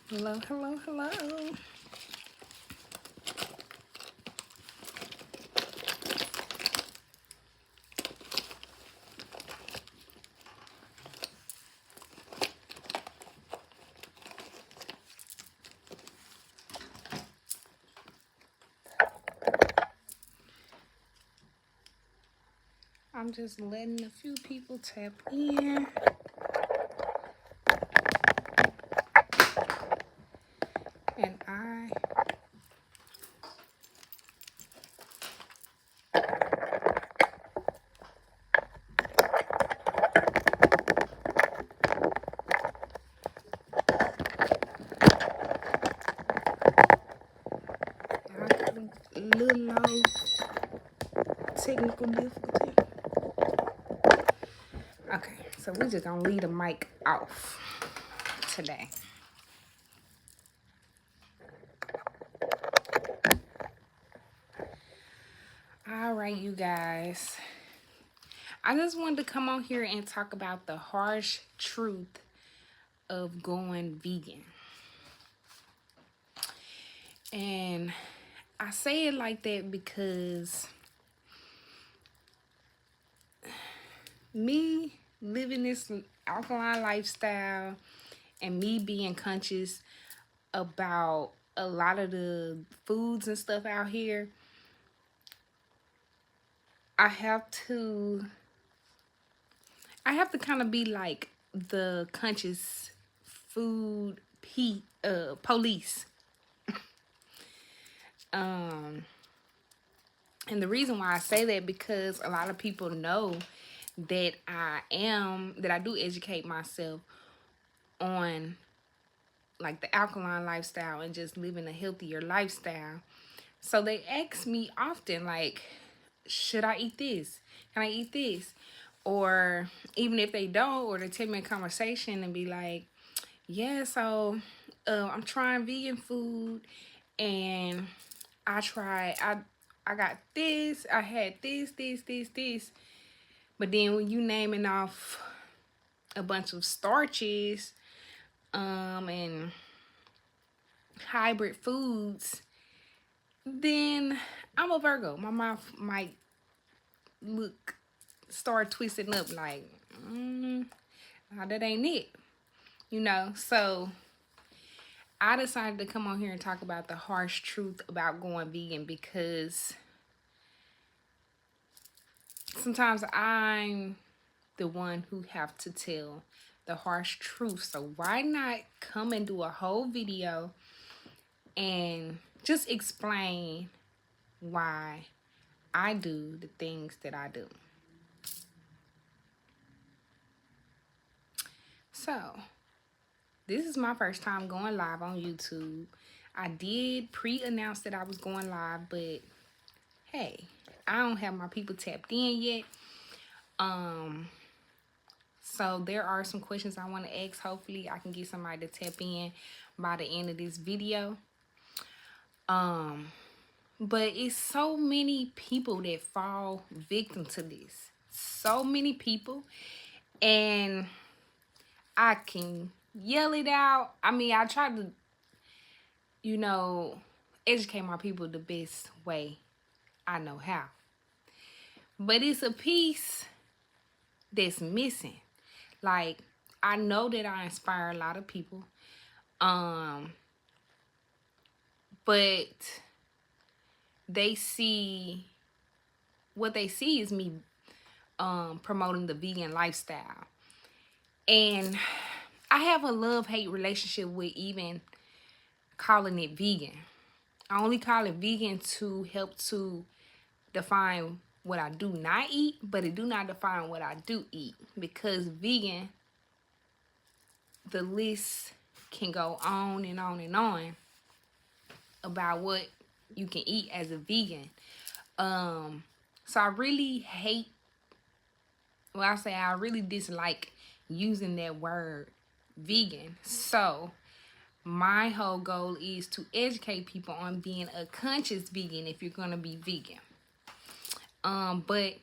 Hello, hello, hello. I'm just letting a few people tap in. And I got a little old technical difficulty. Okay, so we just gonna leave the mic off today. All right, you guys. I just wanted to come on here and talk about the harsh truth of going vegan. And I say it like that because me living this alkaline lifestyle and me being conscious about a lot of the foods and stuff out here, I have to kind of be like the conscious food police. And the reason why I say that, because a lot of people know that I do educate myself on like the alkaline lifestyle and just living a healthier lifestyle. So they ask me often, like, should I eat this? Can I eat this? Or even if they don't, or they take me a conversation and be like, yeah, so I'm trying vegan food, and I got this, I had this. But then when you naming off a bunch of starches and hybrid foods, then I'm a Virgo. My mouth might start twisting up like, that ain't it. So I decided to come on here and talk about the harsh truth about going vegan, because sometimes I'm the one who have to tell the harsh truth. So why not come and do a whole video and just explain why I do the things that I do. So this is my first time going live on YouTube. I did pre-announce that I was going live, but hey, I don't have my people tapped in yet. So there are some questions I want to ask. Hopefully I can get somebody to tap in by the end of this video. But it's so many people that fall victim to this. So many people. And I can yell it out. I mean, I try to, educate my people the best way I know how. But it's a piece that's missing. Like, I know that I inspire a lot of people. But what they see is me promoting the vegan lifestyle. And I have a love-hate relationship with even calling it vegan. I only call it vegan to help to define what I do not eat, but it do not define what I do eat. Because vegan, the list can go on and on and on about what you can eat as a vegan. So I really I really dislike using that word vegan. So my whole goal is to educate people on being a conscious vegan if you're going to be vegan. But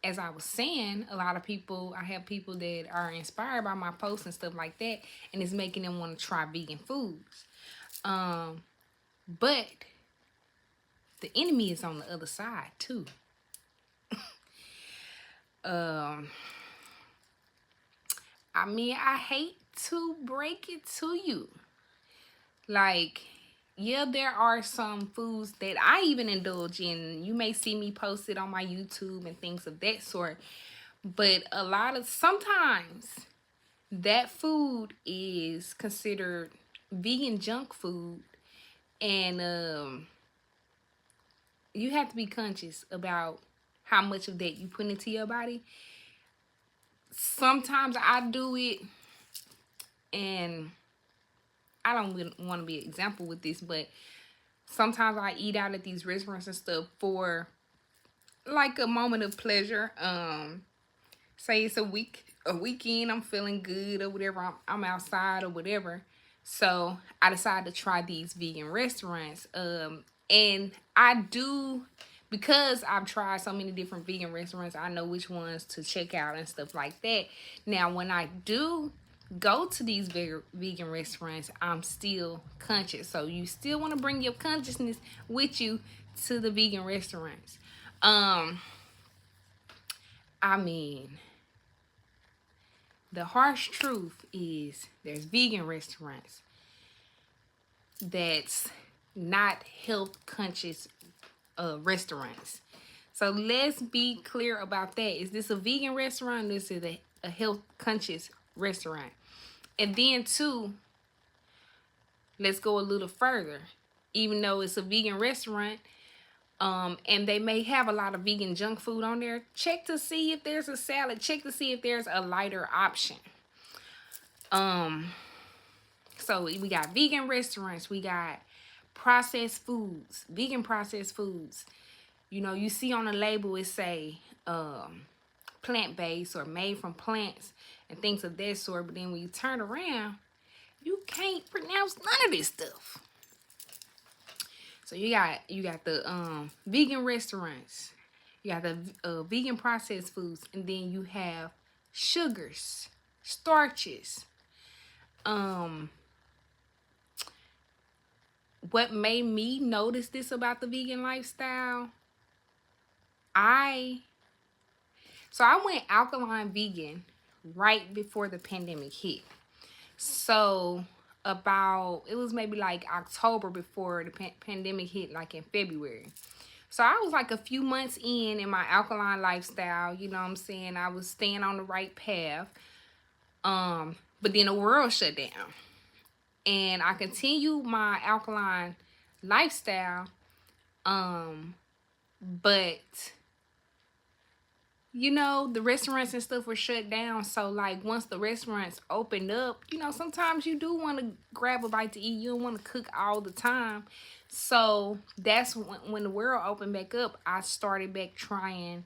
as I was saying, a lot of people, I have people that are inspired by my posts and stuff like that, and it's making them want to try vegan foods. But the enemy is on the other side too. I mean, I hate to break it to you. Like, yeah, there are some foods that I even indulge in. You may see me post it on my YouTube and things of that sort. But sometimes that food is considered vegan junk food. And you have to be conscious about how much of that you put into your body. Sometimes I do it, and I don't want to be an example with this, but sometimes I eat out at these restaurants and stuff for like a moment of pleasure. Say it's a weekend, I'm feeling good or whatever, I'm outside or whatever. So I decided to try these vegan restaurants. And I do, because I've tried so many different vegan restaurants, I know which ones to check out and stuff like that. Now, when I do go to these vegan restaurants, I'm still conscious. So you still want to bring your consciousness with you to the vegan restaurants. I mean, the harsh truth is there's vegan restaurants that's not health conscious restaurants. So let's be clear about that. Is this a vegan restaurant? This is a health conscious restaurant. And then two, let's go a little further. Even though it's a vegan restaurant, and they may have a lot of vegan junk food on there, check to see if there's a salad. Check to see if there's a lighter option. So we got vegan restaurants. We got processed foods, vegan processed foods. You know, you see on the label it say plant-based or made from plants and things of that sort. But then when you turn around, you can't pronounce none of this stuff. So you got the vegan restaurants, you got the vegan processed foods, and then you have sugars, starches. What made me notice this about the vegan lifestyle, I went alkaline vegan right before the pandemic hit. So it was maybe like October before the pandemic hit, like in February. So I was like a few months in my alkaline lifestyle, you know what I'm saying? I was staying on the right path. But then the world shut down. And I continued my alkaline lifestyle. But you know, the restaurants and stuff were shut down. So like once the restaurants opened up, you know, sometimes you do want to grab a bite to eat. You don't want to cook all the time. So that's when the world opened back up, I started trying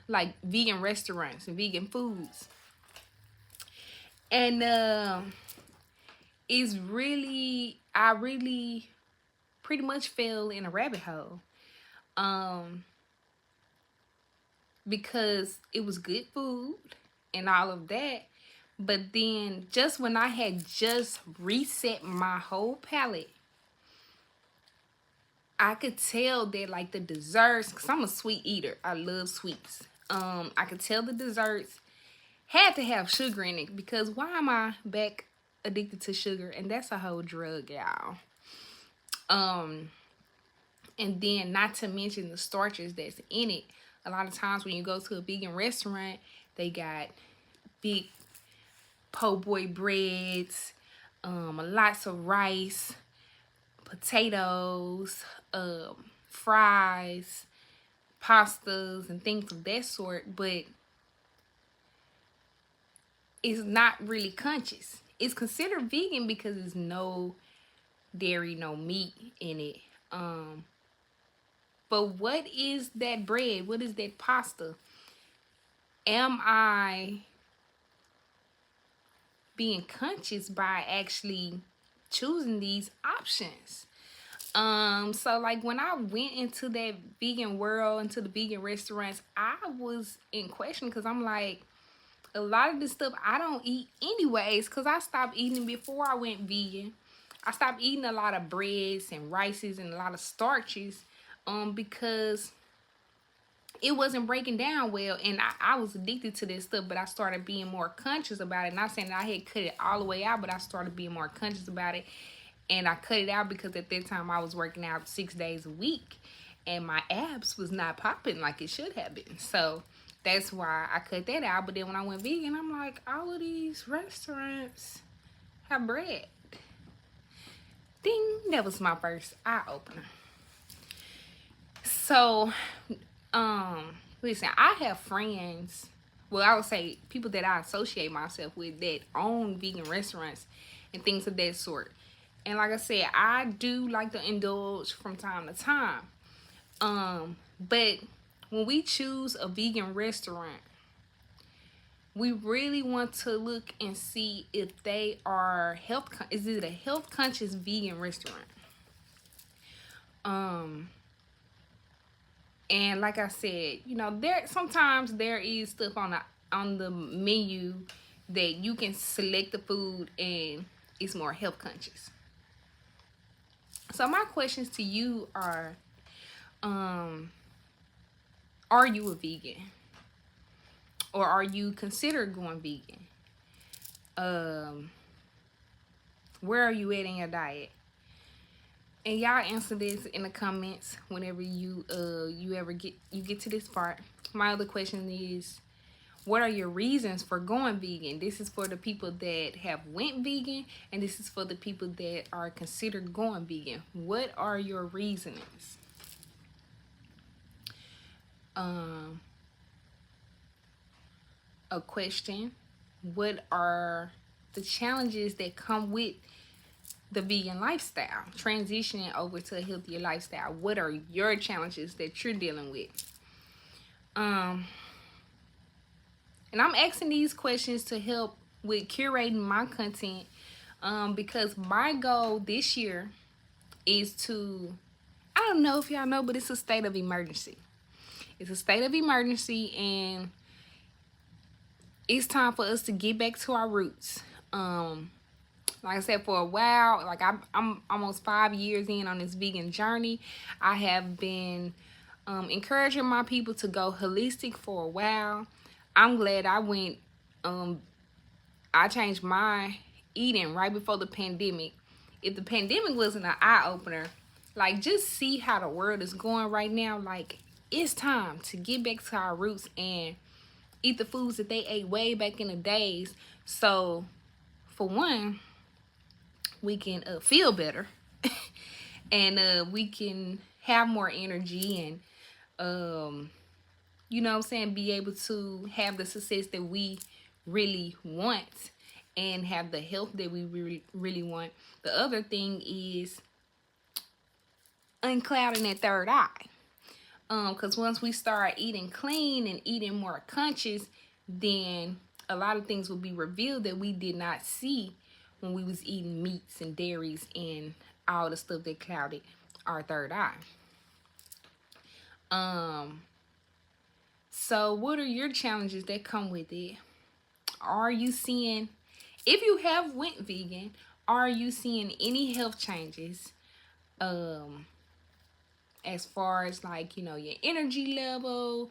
like vegan restaurants and vegan foods. And I really pretty much fell in a rabbit hole. Because it was good food and all of that. But then just when I had just reset my whole palate, I could tell that like the desserts, because I'm a sweet eater, I love sweets. I could tell the desserts had to have sugar in it, because why am I back addicted to sugar? And that's a whole drug, y'all. And then not to mention the starches that's in it. A lot of times when you go to a vegan restaurant, they got big po' boy breads, lots of rice, potatoes, fries, pastas, and things of that sort. But it's not really conscious. It's considered vegan because there's no dairy, no meat in it. But what is that bread? What is that pasta? Am I being conscious by actually choosing these options? So like when I went into that vegan world, into the vegan restaurants, I was in question because I'm like, a lot of this stuff I don't eat anyways because I stopped eating before I went vegan. I stopped eating a lot of breads and rices and a lot of starches because it wasn't breaking down well, and I was addicted to this stuff, but I started being more conscious about it. Not saying that I had cut it all the way out, but I started being more conscious about it, and I cut it out because at that time I was working out 6 days a week and my abs was not popping like it should have been. So that's why I cut that out. But then when I went vegan, I'm like, all of these restaurants have bread. Ding, that was my first eye opener. So listen, I have friends, well, I would say people that I associate myself with that own vegan restaurants and things of that sort. And like I said, I do like to indulge from time to time. But when we choose a vegan restaurant, we really want to look and see if they are is it a health conscious vegan restaurant? And like I said, you know, sometimes there is stuff on the menu that you can select the food and it's more health conscious. So my questions to you are you a vegan? Or are you considered going vegan? Where are you at in your diet? And y'all answer this in the comments whenever you get to this part. My other question is, what are your reasons for going vegan? This is for the people that have went vegan, and this is for the people that are considered going vegan. What are your reasonings? A question: what are the challenges that come with the vegan lifestyle, transitioning over to a healthier lifestyle? What are your challenges that you're dealing with? And I'm asking these questions to help with curating my content, because my goal this year is to, I don't know if y'all know, but it's a state of emergency. It's a state of emergency, and it's time for us to get back to our roots. Like I said, for a while, like I'm almost 5 years in on this vegan journey. I have been encouraging my people to go holistic for a while. I'm glad I went, I changed my eating right before the pandemic. If the pandemic wasn't an eye-opener, like, just see how the world is going right now. Like, it's time to get back to our roots and eat the foods that they ate way back in the days. So, for one, we can feel better and we can have more energy and you know what I'm saying, be able to have the success that we really want and have the health that we really want. The other thing is unclouding that third eye, because once we start eating clean and eating more conscious, then a lot of things will be revealed that we did not see when we was eating meats and dairies and all the stuff that clouded our third eye. So what are your challenges that come with it? Are you seeing, if you have went vegan, are you seeing any health changes? As far as, like, you know, your energy level,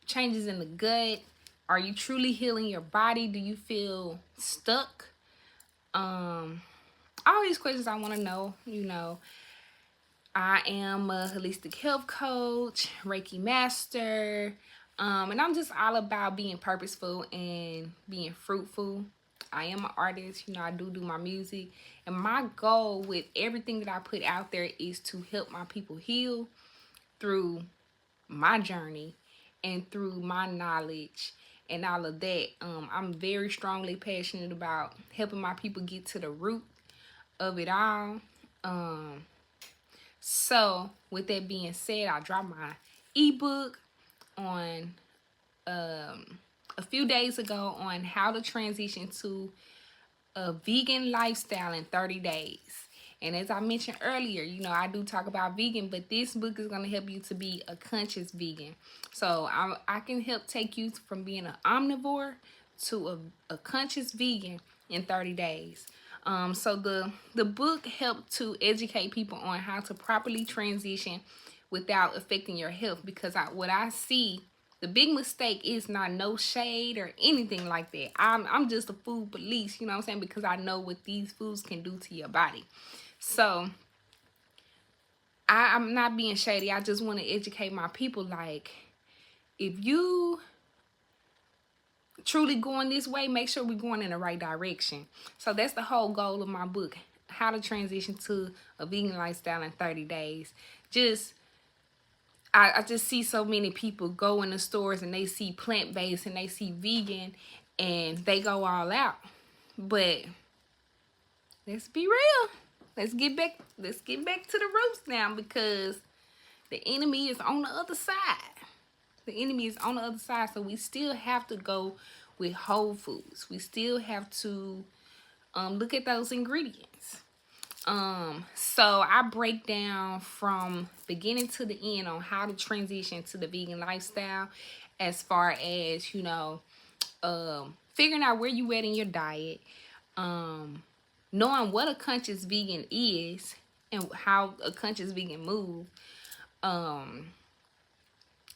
changes in the gut? Are you truly healing your body? Do you feel stuck? All these questions I want to know. You know, I am a holistic health coach, Reiki master, and I'm just all about being purposeful and being fruitful. I am an artist, you know, I do my music, and my goal with everything that I put out there is to help my people heal through my journey and through my knowledge and all of that. I'm very strongly passionate about helping my people get to the root of it all. So with that being said, I dropped my ebook on a few days ago on how to transition to a vegan lifestyle in 30 days. And as I mentioned earlier, you know, I do talk about vegan, but this book is going to help you to be a conscious vegan. So I can help take you from being an omnivore to a conscious vegan in 30 days. So the book helped to educate people on how to properly transition without affecting your health, because what I see, the big mistake is not no shade or anything like that. I'm just a food police, you know what I'm saying, because I know what these foods can do to your body. So I'm not being shady. I just want to educate my people. Like, if you truly going this way, make sure we're going in the right direction. So that's the whole goal of my book, how to transition to a vegan lifestyle in 30 days. I just see so many people go in the stores and they see plant-based and they see vegan and they go all out. But let's be real. Let's get back to the roots now, because the enemy is on the other side. The enemy is on the other side. So we still have to go with whole foods. We still have to look at those ingredients. So I break down from beginning to the end on how to transition to the vegan lifestyle, as far as, you know, figuring out where you at in your diet, knowing what a conscious vegan is and how a conscious vegan move,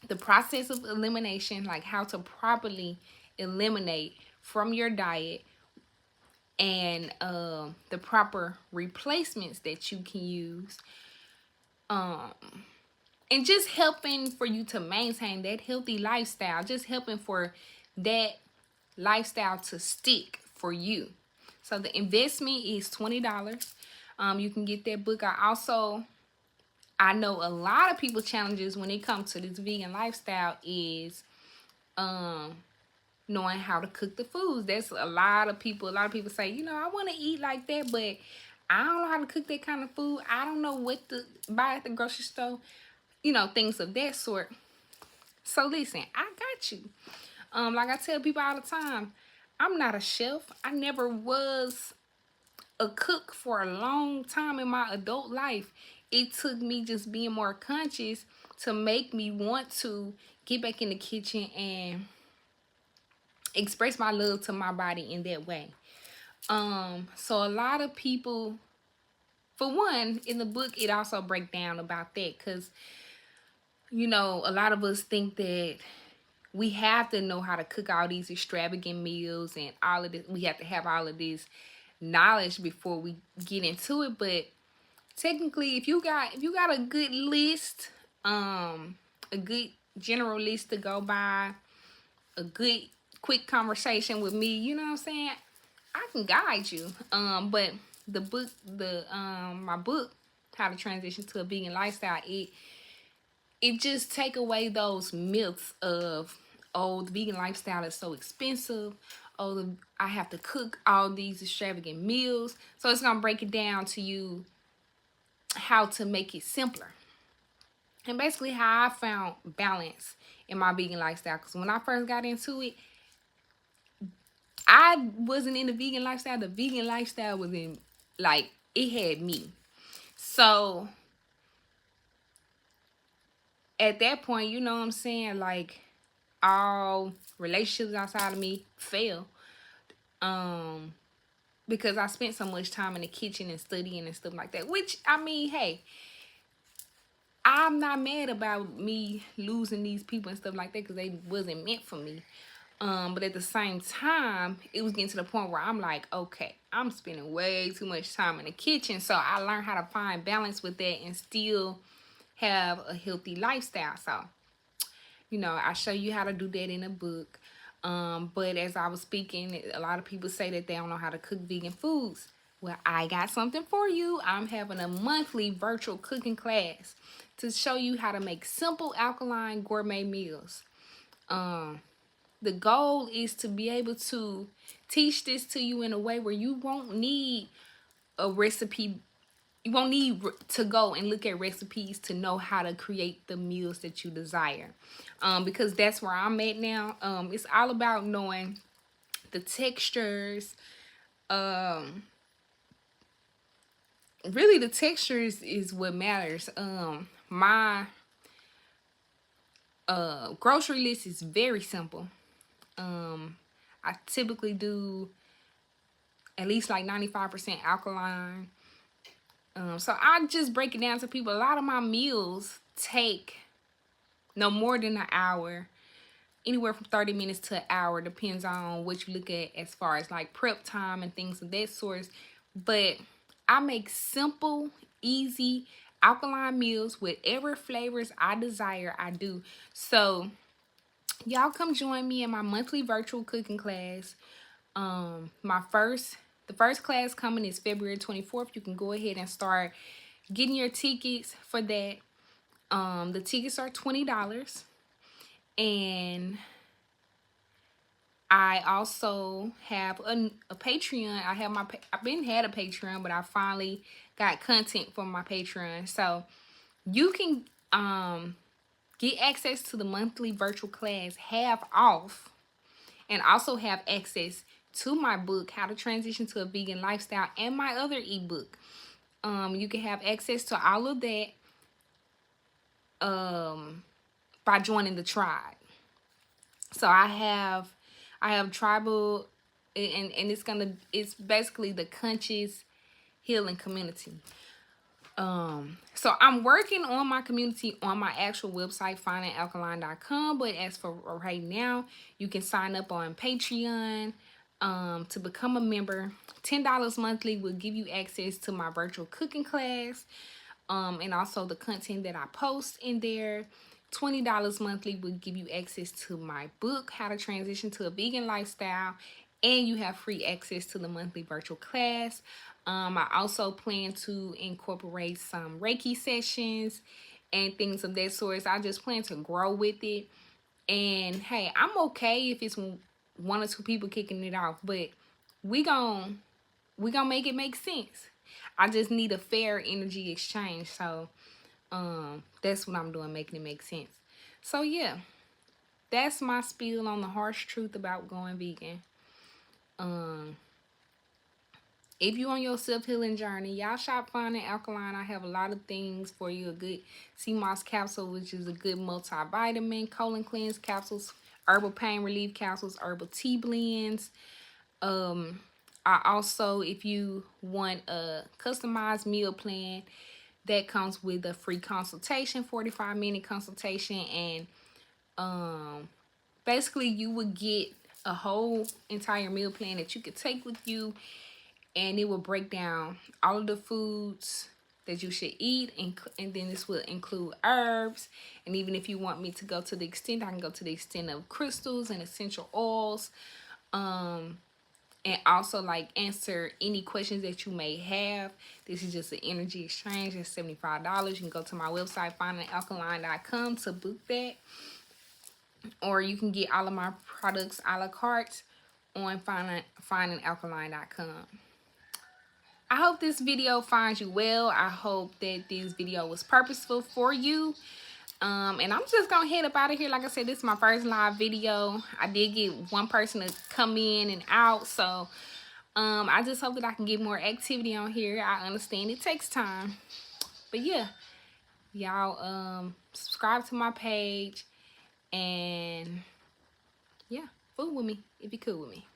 the process of elimination, like how to properly eliminate from your diet, and the proper replacements that you can use, and just helping for you to maintain that healthy lifestyle, just helping for that lifestyle to stick for you. So the investment is $20. You can get that book. I know a lot of people challenges when it comes to this vegan lifestyle is knowing how to cook the foods. That's a lot of people say, you know, I want to eat like that, but I don't know how to cook that kind of food. I don't know what to buy at the grocery store, you know, things of that sort. So listen, I got you. Like I tell people all the time, I'm not a chef. I never was a cook for a long time in my adult life. It took me just being more conscious to make me want to get back in the kitchen and express my love to my body in that way. So a lot of people, for one, in the book, it also breaks down about that, because, you know, a lot of us think that we have to know how to cook all these extravagant meals and all of this. We have to have all of this knowledge before we get into it. But technically, if you got a good list, a good general list to go by, a good quick conversation with me, you know what I'm saying, I can guide you. But the book, my book, How to Transition to a Vegan Lifestyle, it just take away those myths of, oh, the vegan lifestyle is so expensive. Oh, I have to cook all these extravagant meals. So it's gonna break it down to you how to make it simpler, and basically how I found balance in my vegan lifestyle. Because when I first got into it, I wasn't in the vegan lifestyle. The vegan lifestyle was in, like, it had me. So at that point, you know what I'm saying, like, all relationships outside of me failed. Because I spent so much time in the kitchen and studying and stuff like that. Which, I mean, hey, I'm not mad about me losing these people and stuff like that, because they wasn't meant for me. But at the same time, it was getting to the point where I'm like, okay, I'm spending way too much time in the kitchen. So I learned how to find balance with that and still have a healthy lifestyle. So, you know, I show you how to do that in a book. But as I was speaking, a lot of people say that they don't know how to cook vegan foods. Well, I got something for you. I'm having a monthly virtual cooking class to show you how to make simple alkaline gourmet meals. The goal is to be able to teach this to you in a way where you won't need a recipe. You won't need to go and look at recipes to know how to create the meals that you desire. Because that's where I'm at now. It's all about knowing the textures, really the texture is what matters. My grocery list is very simple. I typically do at least like 95% alkaline. So I just break it down to people. A lot of my meals take no more than an hour, anywhere from 30 minutes to an hour, depends on what you look at as far as like prep time and things of that sort. But I make simple, easy, alkaline meals, whatever flavors I desire, I do. So y'all come join me in my monthly virtual cooking class. The first class coming is February 24th. You can go ahead and start getting your tickets for that. The tickets are $20. And I also have a Patreon. I've been had a Patreon, but I finally got content for my Patreon. So you can get access to the monthly virtual class half off, and also have access to my book, How to Transition to a Vegan Lifestyle, and my other ebook. You can have access to all of that by joining the tribe. So I have tribal, and it's basically the conscious healing community. So I'm working on my community on my actual website, findingalkaline.com. But as for right now, you can sign up on Patreon to become a member. $10 monthly will give you access to my virtual cooking class, and also the content that I post in there. $20 monthly will give you access to my book, How to Transition to a Vegan Lifestyle, and you have free access to the monthly virtual class. I also plan to incorporate some Reiki sessions and things of that sort. So I just plan to grow with it. And hey, I'm okay if it's one or two people kicking it off, but we gon' make it make sense. I just need a fair energy exchange. So that's what I'm doing, making it make sense. So yeah, that's my spiel on the harsh truth about going vegan. If you're on your self-healing journey, y'all shop Finding Alkaline. I have a lot of things for you. A good sea moss capsule, which is a good multivitamin, colon cleanse capsules, herbal pain relief capsules, herbal tea blends. I also, if you want a customized meal plan, that comes with a free consultation, 45-minute consultation, and basically you would get a whole entire meal plan that you could take with you, and it will break down all of the foods that you should eat, and then this will include herbs. And even if you want me to go to the extent, I can go to the extent of crystals and essential oils, and also like answer any questions that you may have. This is just an energy exchange. It's $75. You can go to my website, findingalkaline.com, to book that, or you can get all of my products a la carte on findingalkaline.com. I hope this video finds you well. I hope that this video was purposeful for you. And I'm just gonna head up out of here. Like I said, this is my first live video. I did get one person to come in and out, so I just hope that I can get more activity on here. I understand it takes time, but yeah, y'all subscribe to my page, and yeah, fool with me if you cool with me.